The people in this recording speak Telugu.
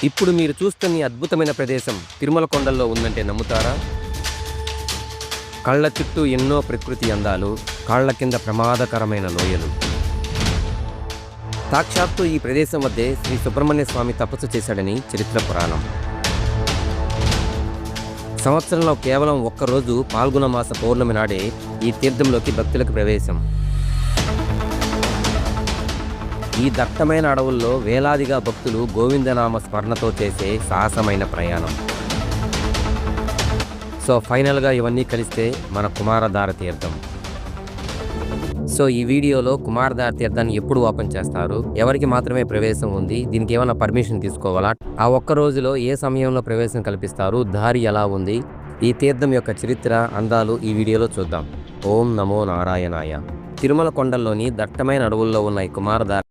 ఇప్పుడు మీరు చూస్తున్న ఈ అద్భుతమైన ప్రదేశం తిరుమల కొండల్లో ఉందంటే నమ్ముతారా? కళ్ళ చుట్టూ ఎన్నో ప్రకృతి అందాలు, కాళ్ల కింద ప్రమాదకరమైన లోయలు. సాక్షాత్తు ఈ ప్రదేశం వద్దే శ్రీ సుబ్రహ్మణ్య స్వామి తపస్సు చేశాడని చరిత్ర పురాణం. సంవత్సరంలో కేవలం ఒక్కరోజు పాల్గొన మాస పౌర్ణమి నాడే ఈ తీర్థంలోకి భక్తులకు ప్రవేశం. ఈ దట్టమైన అడవుల్లో వేలాదిగా భక్తులు గోవిందనామ స్మరణతో చేసే సాహసమైన ప్రయాణం. సో ఫైనల్గా ఇవన్నీ కలిస్తే మన కుమారధార తీర్థం. సో ఈ వీడియోలో కుమారధార తీర్థాన్ని ఎప్పుడు ఓపెన్ చేస్తారు, ఎవరికి మాత్రమే ప్రవేశం ఉంది, దీనికి ఏమైనా పర్మిషన్ తీసుకోవాలా, ఆ ఒక్క రోజులో ఏ సమయంలో ప్రవేశం కల్పిస్తారు, దారి ఎలా ఉంది, ఈ తీర్థం యొక్క చరిత్ర అందాలు ఈ వీడియోలో చూద్దాం. ఓం నమో నారాయణాయ. తిరుమల కొండల్లోని దట్టమైన అడవుల్లో ఉన్న ఈ కుమారధార